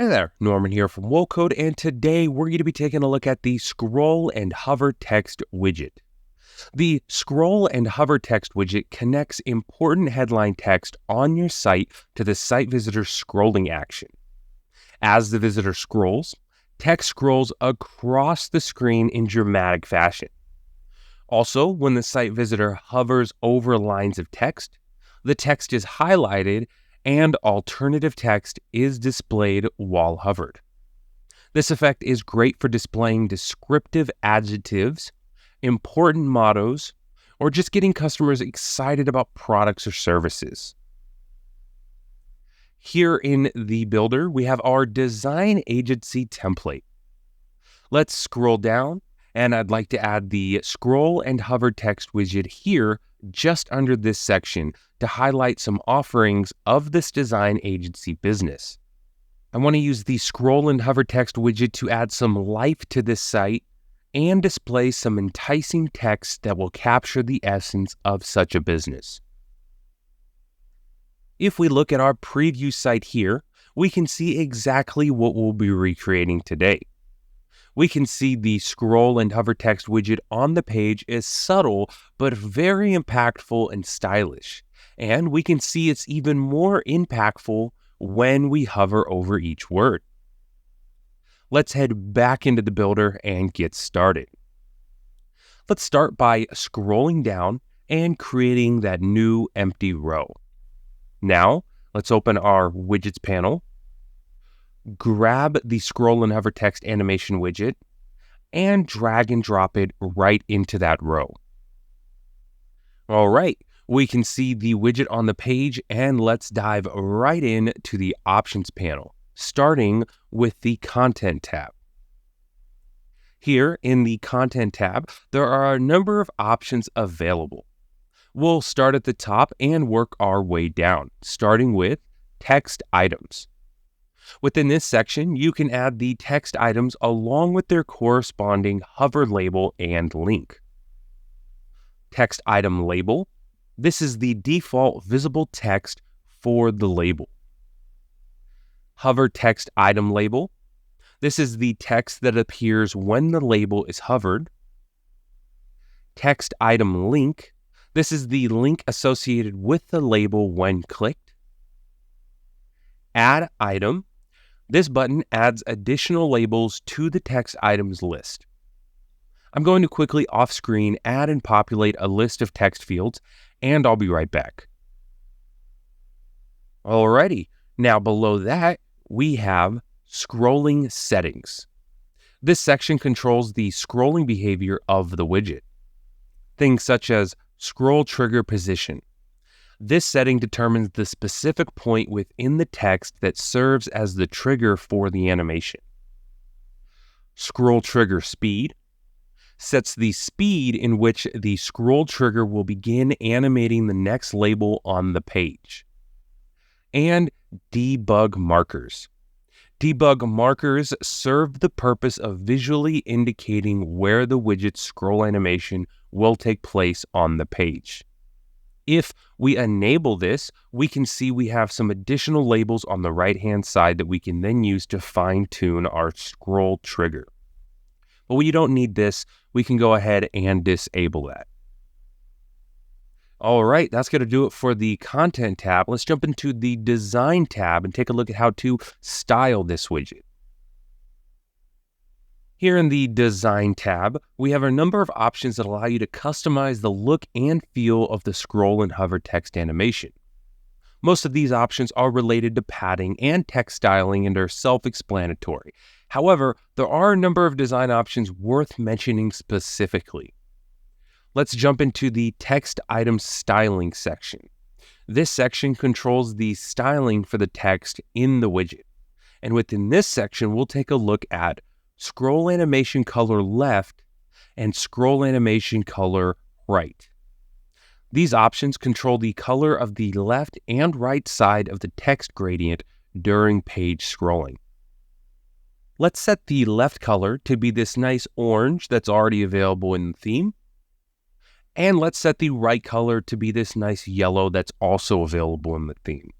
Hey there, Norman here from Wocode, and today we're going to be taking a look at the Scroll and Hover Text widget. The Scroll and Hover Text widget connects important headline text on your site to the site visitor's scrolling action. As the visitor scrolls, text scrolls across the screen in dramatic fashion. Also, when the site visitor hovers over lines of text, the text is highlighted and alternative text is displayed while hovered. This effect is great for displaying descriptive adjectives, important mottos, or just getting customers excited about products or services. Here in the builder, we have our design agency template. Let's scroll down, and I'd like to add the Scroll and Hover Text widget here just under this section to highlight some offerings of this design agency business. I want to use the Scroll and Hover Text widget to add some life to this site and display some enticing text that will capture the essence of such a business. If we look at our preview site here, we can see exactly what we'll be recreating today. We can see the Scroll and Hover Text widget on the page is subtle but very impactful and stylish. And we can see it's even more impactful when we hover over each word. Let's head back into the builder and get started. Let's start by scrolling down and creating that new empty row. Now, let's open our widgets panel, grab the Scroll and Hover Text animation widget, and drag and drop it right into that row. All right, we can see the widget on the page, and let's dive right in to the options panel, starting with the Content tab. Here in the Content tab, there are a number of options available. We'll start at the top and work our way down, starting with Text Items. Within this section, you can add the text items along with their corresponding hover label and link. Text Item Label. This is the default visible text for the label. Hover Text Item Label. This is the text that appears when the label is hovered. Text Item Link. This is the link associated with the label when clicked. Add Item. This button adds additional labels to the text items list. I'm going to quickly off-screen add and populate a list of text fields, and I'll be right back. Alrighty, now below that, we have Scrolling Settings. This section controls the scrolling behavior of the widget. Things such as scroll trigger position. This setting determines the specific point within the text that serves as the trigger for the animation. Scroll trigger speed sets the speed in which the scroll trigger will begin animating the next label on the page. And debug markers. Debug markers serve the purpose of visually indicating where the widget's scroll animation will take place on the page. If we enable this, we can see we have some additional labels on the right-hand side that we can then use to fine-tune our scroll trigger. But when you don't need this, we can go ahead and disable that. All right, that's going to do it for the Content tab. Let's jump into the Design tab and take a look at how to style this widget. Here in the Design tab, we have a number of options that allow you to customize the look and feel of the Scroll and Hover Text animation. Most of these options are related to padding and text styling and are self-explanatory. However, there are a number of design options worth mentioning specifically. Let's jump into the Text Item Styling section. This section controls the styling for the text in the widget. And within this section, we'll take a look at Scroll Animation Color Left and Scroll Animation Color Right. These options control the color of the left and right side of the text gradient during page scrolling. Let's set the left color to be this nice orange that's already available in the theme. And let's set the right color to be this nice yellow that's also available in the theme.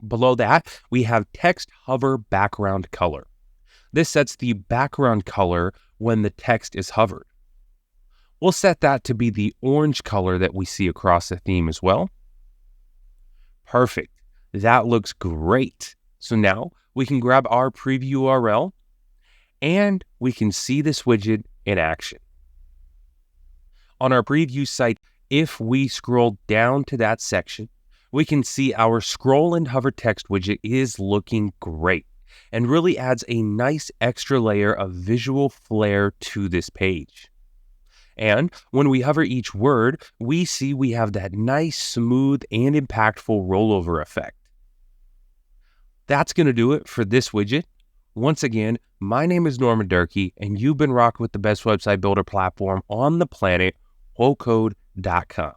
Below that, we have text hover background color. This sets the background color when the text is hovered. We'll set that to be the orange color that we see across the theme as well. Perfect. That looks great. So now we can grab our preview URL and we can see this widget in action. On our preview site, if we scroll down to that section, we can see our scroll and hover text widget is looking great and really adds a nice extra layer of visual flair to this page. And when we hover each word, we see we have that nice, smooth, and impactful rollover effect. That's going to do it for this widget. Once again, my name is Norman Durkee, and you've been rocking with the best website builder platform on the planet, Wocode.com.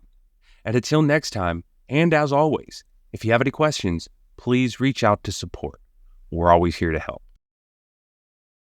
And until next time, and as always, if you have any questions, please reach out to support. We're always here to help.